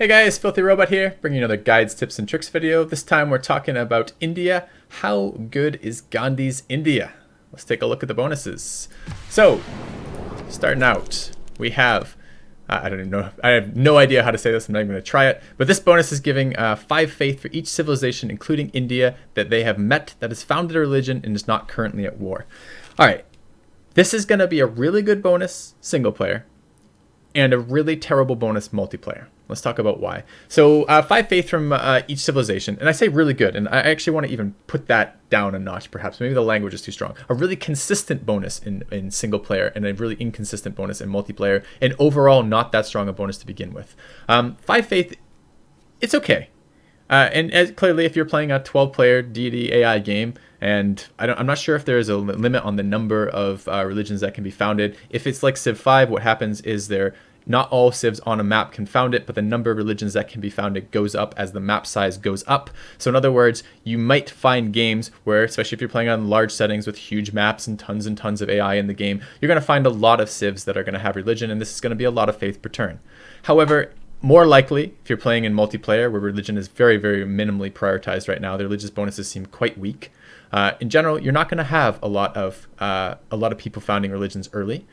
Hey guys, FilthyRobot here, bringing another guides, tips, and tricks video. This time we're talking about India. How good is Gandhi's India? Let's take a look at the bonuses. So, starting out, we have, I don't even know, I have no idea how to say this, I'm not even going to try it, but this bonus is giving 5 faith for each civilization, including India, that they have met, that has founded a religion, and is not currently at war. Alright, this is going to be a really good bonus, single player, and a really terrible bonus, multiplayer. Let's talk about why. So 5 faith from each civilization, and I say really good, and I actually want to even put that down a notch perhaps. Maybe the language is too strong. A really consistent bonus in single player, and a really inconsistent bonus in multiplayer, and overall not that strong a bonus to begin with. 5 faith, it's okay. And clearly, if you're playing a 12-player deity AI game, and I'm not sure if there is a limit on the number of religions that can be founded. If it's like Civ 5, what happens is not all civs on a map can found it, but the number of religions that can be founded goes up as the map size goes up. So in other words, you might find games where, especially if you're playing on large settings with huge maps and tons of AI in the game, you're going to find a lot of civs that are going to have religion, and this is going to be a lot of faith per turn. However, more likely, if you're playing in multiplayer where religion is very, very minimally prioritized right now, the religious bonuses seem quite weak. In general, you're not going to have a lot of people founding religions early,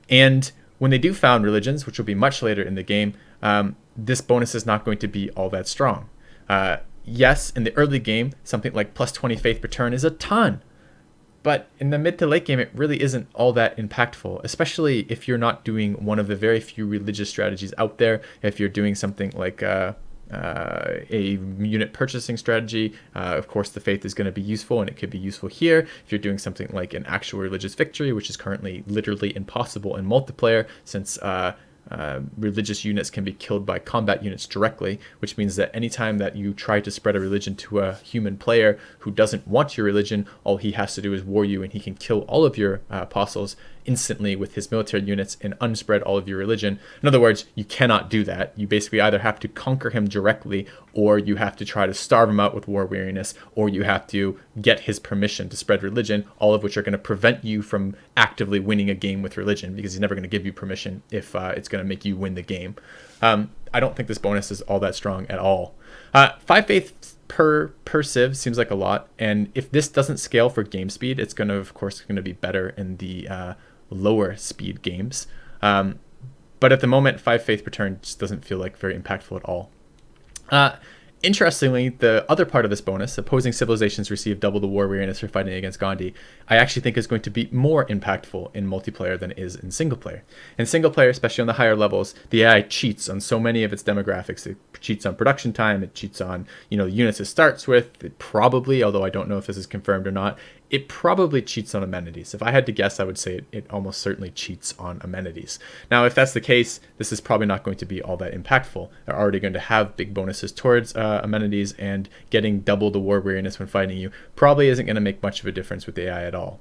and when they do found religions, which will be much later in the game, this bonus is not going to be all that strong. Yes, in the early game, something like plus 20 faith per turn is a ton. But in the mid to late game, it really isn't all that impactful, especially if you're not doing one of the very few religious strategies out there. If you're doing something like a unit purchasing strategy, of course the faith is going to be useful, and it could be useful here. If you're doing something like an actual religious victory, which is currently literally impossible in multiplayer, since religious units can be killed by combat units directly, which means that anytime that you try to spread a religion to a human player who doesn't want your religion, all he has to do is war you, and he can kill all of your apostles instantly with his military units and unspread all of your religion. In other words, you cannot do that. You basically either have to conquer him directly, or you have to try to starve him out with war weariness, or you have to get his permission to spread religion, all of which are going to prevent you from actively winning a game with religion, because he's never going to give you permission if it's going to make you win the game. I don't think this bonus is all that strong at all. 5 faith per civ seems like a lot, and if this doesn't scale for game speed, it's going to, of course, going to be better in the lower speed games. But at the moment, 5 faith per turn just doesn't feel like very impactful at all. Interestingly, the other part of this bonus, opposing civilizations receive double the war weariness for fighting against Gandhi, I actually think is going to be more impactful in multiplayer than it is in single player. In single player, especially on the higher levels, the AI cheats on so many of its demographics. It cheats on production time, it cheats on the units it starts with, it probably, although I don't know if this is confirmed or not, it probably cheats on amenities. If I had to guess, I would say it almost certainly cheats on amenities. Now, if that's the case, this is probably not going to be all that impactful. They're already going to have big bonuses towards amenities, and getting double the war weariness when fighting you probably isn't going to make much of a difference with the AI at all.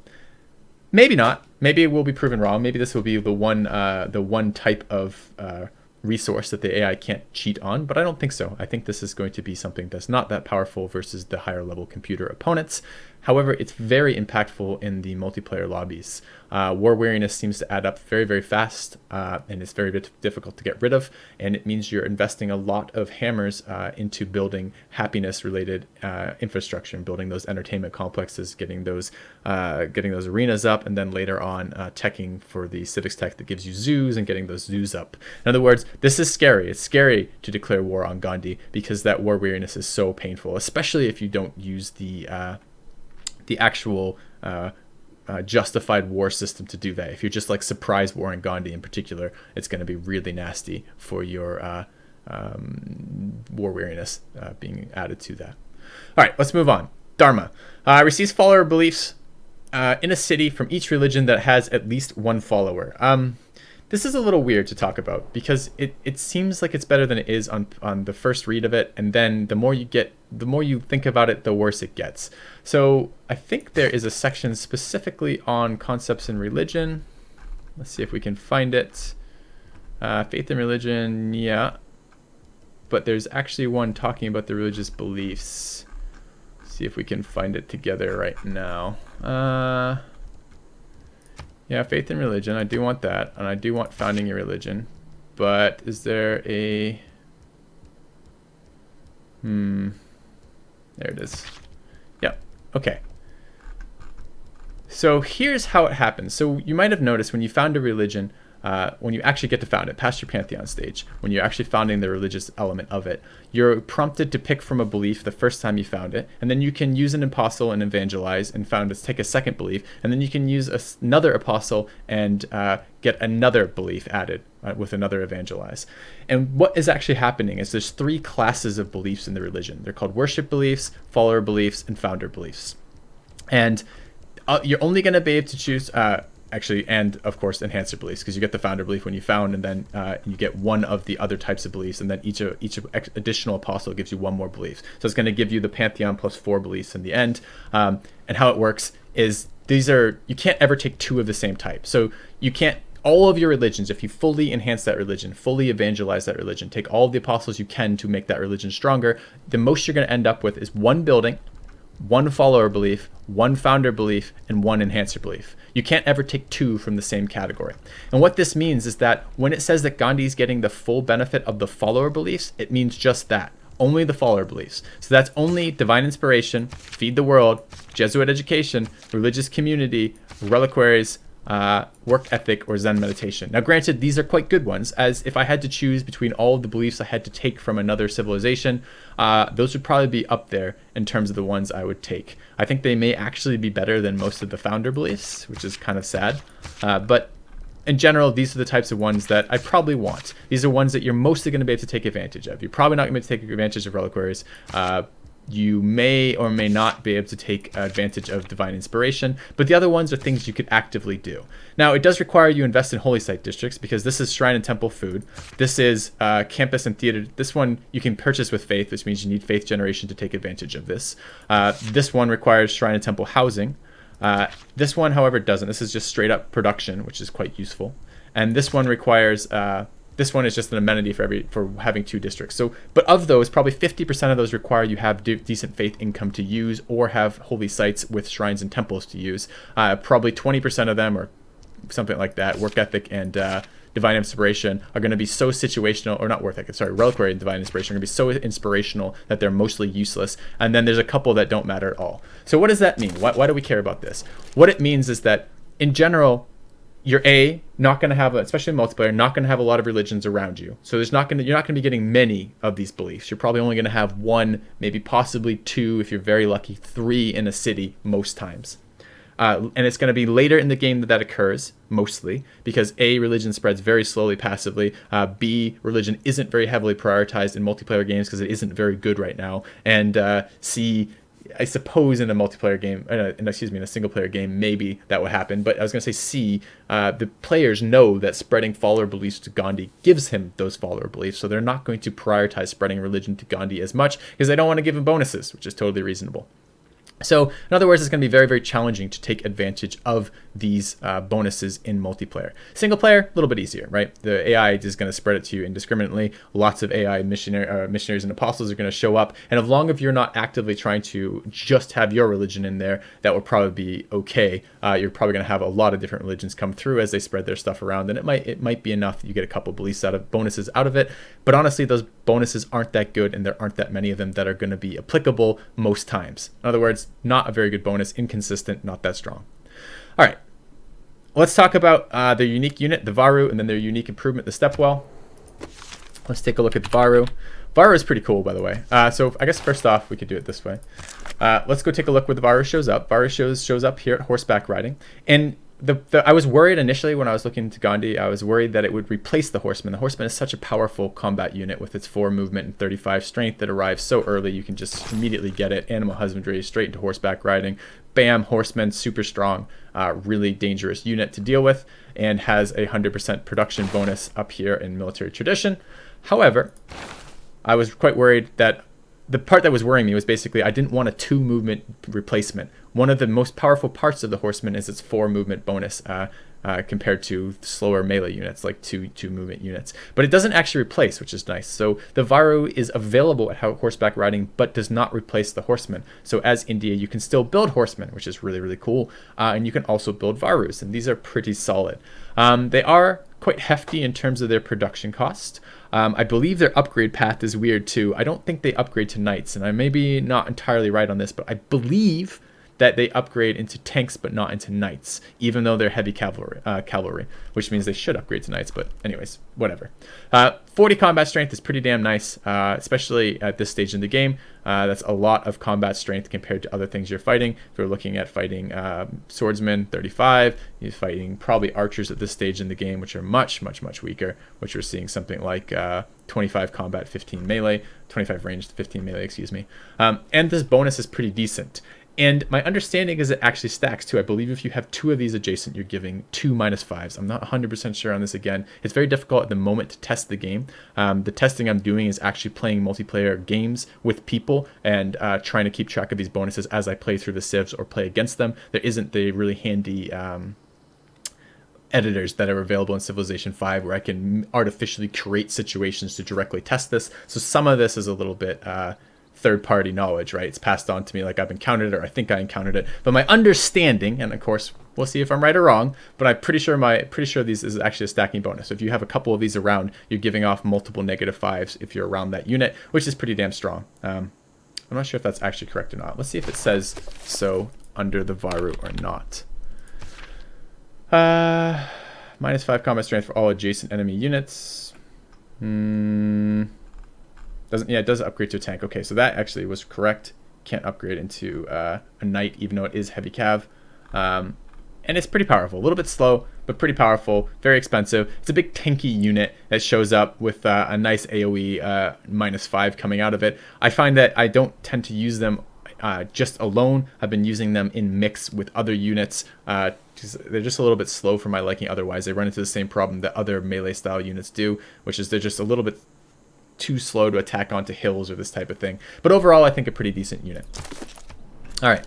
Maybe not. Maybe it will be proven wrong. Maybe this will be the one type of resource that the AI can't cheat on, but I don't think so. I think this is going to be something that's not that powerful versus the higher level computer opponents. However, it's very impactful in the multiplayer lobbies. War weariness seems to add up very, very fast, and it's very difficult to get rid of, and it means you're investing a lot of hammers into building happiness-related infrastructure, and building those entertainment complexes, getting those arenas up, and then later on teching for the Civ6 tech that gives you zoos, and getting those zoos up. In other words, this is scary. It's scary to declare war on Gandhi, because that war weariness is so painful, especially if you don't use the actual justified war system to do that. If you're just like surprise war on Gandhi in particular, it's going to be really nasty for your war weariness being added to that. All right, let's move on. Dharma receives follower beliefs in a city from each religion that has at least one follower. This is a little weird to talk about, because it seems like it's better than it is on the first read of it, and then the more you think about it, the worse it gets. So I think there is a section specifically on concepts in religion. Let's see if we can find it. Faith and religion, yeah. But there's actually one talking about the religious beliefs. See if we can find it together right now. Yeah, faith and religion, I do want that, and I do want founding a religion. But is there a... There it is. Yep. Okay. So here's how it happens. So you might have noticed when you found a religion, when you actually get to found it, past your pantheon stage, when you're actually founding the religious element of it, you're prompted to pick from a belief the first time you found it, and then you can use an apostle and evangelize and take a second belief, and then you can use another apostle and get another belief added with another evangelize. And what is actually happening is there's 3 classes of beliefs in the religion. They're called worship beliefs, follower beliefs, and founder beliefs. And you're only going to be able to choose and of course enhancer beliefs, because you get the founder belief when you found, and then you get one of the other types of beliefs, and then each additional apostle gives you one more belief. So it's going to give you the pantheon plus 4 beliefs in the end. And how it works is you can't ever take 2 of the same type. So you can't, all of your religions, if you fully enhance that religion, fully evangelize that religion, take all of the apostles you can to make that religion stronger, the most you're going to end up with is 1 building, 1 follower belief, 1 founder belief, and 1 enhancer belief. You can't ever take 2 from the same category. And what this means is that when it says that Gandhi's getting the full benefit of the follower beliefs, it means just that. Only the follower beliefs. So that's only divine inspiration, feed the world, Jesuit education, religious community, reliquaries, work ethic, or Zen meditation. Now granted, these are quite good ones, as if I had to choose between all of the beliefs I had to take from another civilization, those would probably be up there in terms of the ones I would take. I think they may actually be better than most of the founder beliefs, which is kind of sad, but in general, these are the types of ones that I probably want. These are ones that you're mostly going to be able to take advantage of. You're probably not going to be able to take advantage of reliquaries. You may or may not be able to take advantage of divine inspiration, but the other ones are things you could actively do. Now, it does require you invest in holy site districts, because this is shrine and temple food. This is campus and theater. This one you can purchase with faith, which means you need faith generation to take advantage of this. This one requires shrine and temple housing. This one, however, doesn't. This is just straight up production, which is quite useful. And this one requires... this one is just an amenity for having 2 districts. So, but of those, probably 50% of those require you have decent faith income to use, or have holy sites with shrines and temples to use. Probably 20% of them, or something like that, work ethic and divine inspiration, are going to be so situational, or not work ethic, sorry, reliquary and divine inspiration are going to be so inspirational that they're mostly useless. And then there's a couple that don't matter at all. So what does that mean? Why do we care about this? What it means is that, in general, you're not going to have, especially in multiplayer, not going to have a lot of religions around you. So you're not going to be getting many of these beliefs. You're probably only going to have 1, maybe possibly 2, if you're very lucky, 3 in a city most times. And it's going to be later in the game that occurs, mostly, because A, religion spreads very slowly passively, B, religion isn't very heavily prioritized in multiplayer games because it isn't very good right now, and C, I suppose in a multiplayer game, in a single player game, maybe that would happen. But I was going to say C, the players know that spreading follower beliefs to Gandhi gives him those follower beliefs. So they're not going to prioritize spreading religion to Gandhi as much, because they don't want to give him bonuses, which is totally reasonable. So in other words, it's going to be very, very challenging to take advantage of these bonuses in multiplayer. Single player, a little bit easier, right? The AI is going to spread it to you indiscriminately. Lots of AI missionaries and apostles are going to show up. And as long as you're not actively trying to just have your religion in there, that will probably be okay. You're probably going to have a lot of different religions come through as they spread their stuff around. And it might be enough that you get a couple bonuses out of it. But honestly, those bonuses aren't that good, and there aren't that many of them that are going to be applicable most times. In other words, not a very good bonus, inconsistent, not that strong. All right, let's talk about their unique unit, the Varu, and then their unique improvement, the Stepwell. Let's take a look at the Varu. Varu is pretty cool, by the way. So I guess first off, we could do it this way. Let's go take a look where the Varu shows up. Varu shows up here at horseback riding. And I was worried initially when I was looking into Gandhi. I was worried that it would replace the Horseman. The Horseman is such a powerful combat unit with its 4 movement and 35 strength that arrives so early. You can just immediately get it. Animal husbandry, straight into horseback riding. Bam, Horseman, super strong, really dangerous unit to deal with, and has a 100% production bonus up here in military tradition. However, I was quite worried that the part that was worrying me was basically I didn't want a 2 movement replacement. One of the most powerful parts of the Horseman is its 4 movement bonus compared to slower melee units like 2 movement units. But it doesn't actually replace, which is nice. So the Varu is available at horseback riding, but does not replace the Horseman. So as India, you can still build Horsemen, which is really, really cool. And you can also build Varus, and these are pretty solid. They are quite hefty in terms of their production cost. I believe their upgrade path is weird too. I don't think they upgrade to knights, and I may be not entirely right on this, but I believe that they upgrade into tanks but not into knights, even though they're heavy cavalry, which means they should upgrade to knights, but anyways, whatever. 40 combat strength is pretty damn nice, especially at this stage in the game. That's a lot of combat strength compared to other things you're fighting. If you're looking at fighting swordsmen, 35, you're fighting probably archers at this stage in the game, which are much, much, much weaker, which we're seeing something like 25 combat, 15 melee, 25 ranged, 15 melee, excuse me. And this bonus is pretty decent. And my understanding is it actually stacks too. I believe if you have 2 of these adjacent, you're giving 2 -5s. I'm not 100% sure on this again. It's very difficult at the moment to test the game. The testing I'm doing is actually playing multiplayer games with people and trying to keep track of these bonuses as I play through the civs or play against them. There isn't the really handy editors that are available in Civilization 5 where I can artificially create situations to directly test this. So some of this is a little bit third-party knowledge, right? It's passed on to me like I've encountered it or I think I encountered it. But my understanding, and of course we'll see if I'm right or wrong, but I'm pretty sure these is actually a stacking bonus. So if you have a couple of these around, you're giving off multiple -5s if you're around that unit, which is pretty damn strong. I'm not sure if that's actually correct or not. Let's see if it says so under the Varu or not. -5 combat strength for all adjacent enemy units. Yeah, it does upgrade to a tank. Okay, so that actually was correct. Can't upgrade into a knight, even though it is heavy cav. And it's pretty powerful. A little bit slow, but pretty powerful. Very expensive. It's a big tanky unit that shows up with a nice AoE -5 coming out of it. I find that I don't tend to use them just alone. I've been using them in mix with other units. They're just a little bit slow for my liking otherwise. They run into the same problem that other melee style units do, which is they're just a little bit too slow to attack onto hills or this type of thing. But overall, I think a pretty decent unit. All right,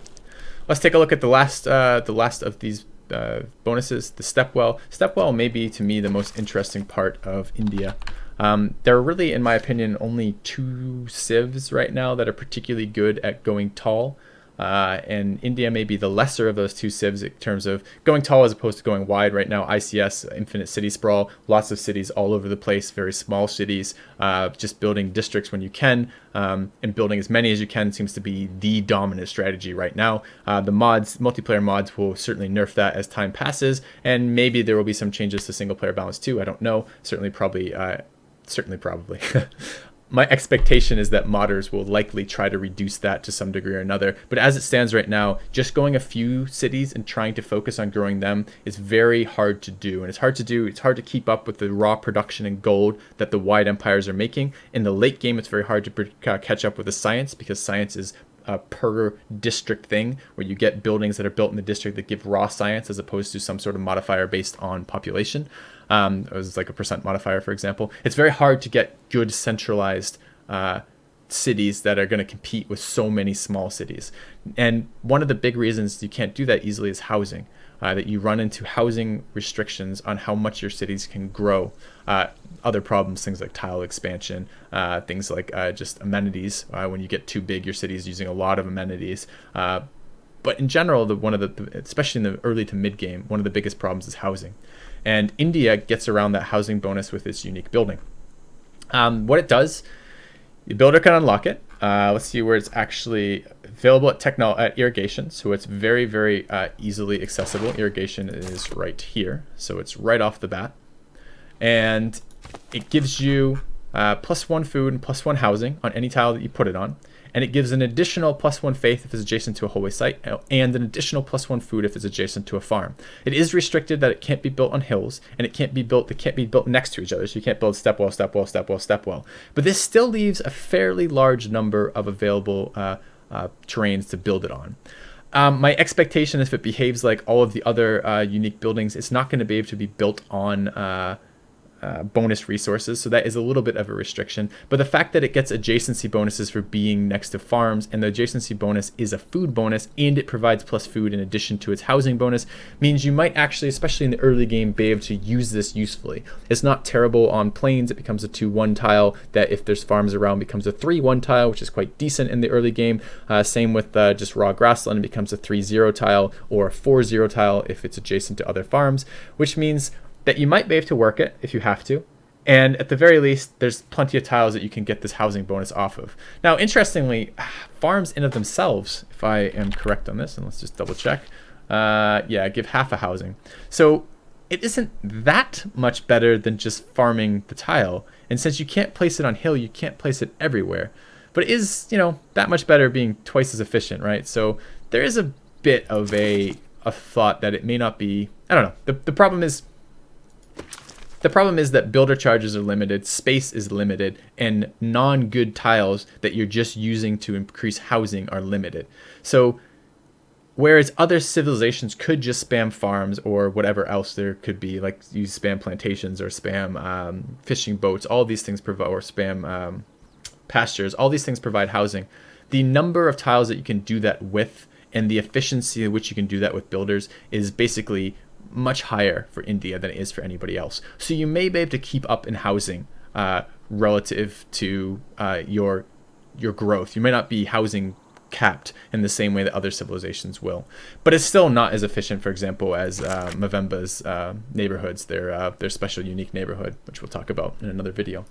let's take a look at the last of these bonuses, the Stepwell. Stepwell may be, to me, the most interesting part of India. There are really, in my opinion, only 2 civs right now that are particularly good at going tall. And India may be the lesser of those 2 civs in terms of going tall as opposed to going wide. Right now, ICS, Infinite City Sprawl, lots of cities all over the place, very small cities, just building districts when you can, and building as many as you can seems to be the dominant strategy right now. The multiplayer mods will certainly nerf that as time passes, and maybe there will be some changes to single player balance too. I don't know. Certainly probably. My expectation is that modders will likely try to reduce that to some degree or another. But as it stands right now, just going a few cities and trying to focus on growing them is very hard to do. And it's hard to keep up with the raw production and gold that the wide empires are making. In the late game, it's very hard to catch up with the science, because science is a per district thing where you get buildings that are built in the district that give raw science as opposed to some sort of modifier based on population. It was like a % modifier, for example. It's very hard to get good centralized cities that are going to compete with so many small cities. And one of the big reasons you can't do that easily is housing. That you run into housing restrictions on how much your cities can grow. Other problems, things like tile expansion, things like just amenities. When you get too big, your city is using a lot of amenities. But in general, especially in the early to mid game, one of the biggest problems is housing. And India gets around that housing bonus with its unique building. What it does, the builder can unlock it. Let's see where it's actually available at Irrigation. So it's very, very easily accessible. Irrigation is right here. So it's right off the bat. And it gives you +1 food and +1 housing on any tile that you put it on. And it gives an additional +1 faith if it's adjacent to a holy site, and an additional +1 food if it's adjacent to a farm. It is restricted that it can't be built on hills, and they can't be built next to each other, so you can't build stepwell, stepwell, stepwell, stepwell. But this still leaves a fairly large number of available terrains to build it on. My expectation, if it behaves like all of the other unique buildings, it's not going to be able to be built on bonus resources, so that is a little bit of a restriction. But the fact that it gets adjacency bonuses for being next to farms, and the adjacency bonus is a food bonus, and it provides plus food in addition to its housing bonus, means you might actually, especially in the early game, be able to use this usefully. It's not terrible on plains. It becomes a 2-1 tile that, if there's farms around, becomes a 3-1 tile, which is quite decent in the early game. Same with just raw grassland. It becomes a 3-0 tile or a 4-0 tile if it's adjacent to other farms, which means that you might be able to work it if you have to. And at the very least, there's plenty of tiles that you can get this housing bonus off of. Now, interestingly, farms in of themselves, if I am correct on this, and let's just double check. Yeah, give half a housing. So it isn't that much better than just farming the tile. And since you can't place it on hill, you can't place it everywhere. But it is, you know, that much better being twice as efficient, right? So there is a bit of a thought that it may not be, I don't know. The problem is that builder charges are limited, space is limited, and non-good tiles that you're just using to increase housing are limited. So whereas other civilizations could just spam farms or whatever else there could be, like you spam plantations or spam fishing boats, all these things provide, or spam pastures, all these things provide housing. The number of tiles that you can do that with and the efficiency at which you can do that with builders is basically much higher for India than it is for anybody else. So you may be able to keep up in housing relative to your growth. You may not be housing capped in the same way that other civilizations will, but it's still not as efficient, for example, as Mavemba's neighborhoods, their special unique neighborhood, which we'll talk about in another video.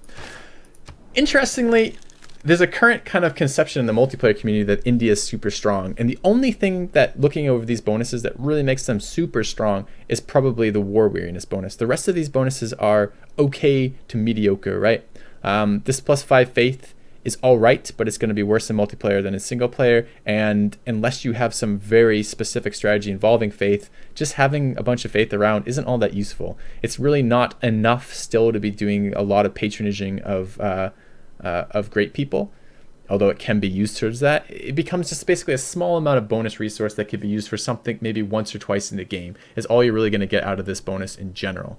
Interestingly, there's a current kind of conception in the multiplayer community that India is super strong, and the only thing that, looking over these bonuses, that really makes them super strong is probably the war weariness bonus. The rest of these bonuses are okay to mediocre, right? This +5 faith is all right, but it's going to be worse in multiplayer than in single player, and unless you have some very specific strategy involving faith, just having a bunch of faith around isn't all that useful. It's really not enough still to be doing a lot of patronaging of great people, although it can be used towards that. It becomes just basically a small amount of bonus resource that could be used for something maybe once or twice in the game is all you're really going to get out of this bonus in general.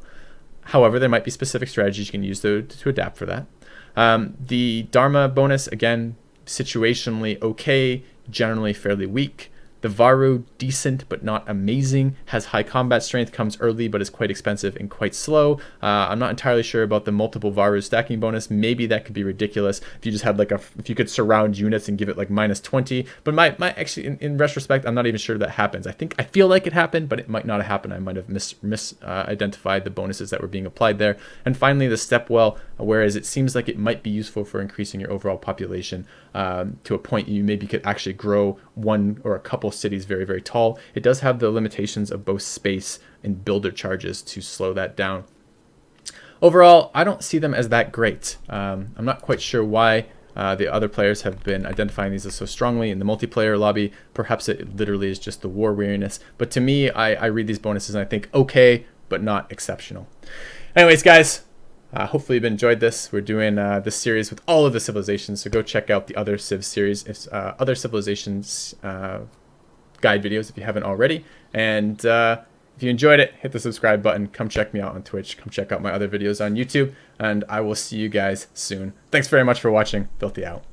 However, there might be specific strategies you can use to adapt for that. The Dharma bonus, again, situationally okay, generally fairly weak. The Varu, decent but not amazing, has high combat strength, comes early but is quite expensive and quite slow. I'm not entirely sure about the multiple Varu stacking bonus. Maybe that could be ridiculous if you just had like if you could surround units and give it like -20. But my actually in retrospect, I'm not even sure that happens. I feel like it happened, but it might not have happened. I might have identified the bonuses that were being applied there. And finally, the Stepwell, whereas it seems like it might be useful for increasing your overall population to a point you maybe could actually grow one or a couple cities very, very tall. It does have the limitations of both space and builder charges to slow that down. Overall, I don't see them as that great. I'm not quite sure why the other players have been identifying these as so strongly in the multiplayer lobby. Perhaps it literally is just the war weariness. But to me, I read these bonuses and I think okay, but not exceptional. Anyways, guys, hopefully you've enjoyed this. We're doing this series with all of the civilizations, so go check out the other Civ series, other civilizations guide videos if you haven't already. And if you enjoyed it, hit the subscribe button. Come check me out on Twitch. Come check out my other videos on YouTube. And I will see you guys soon. Thanks very much for watching. Filthy out.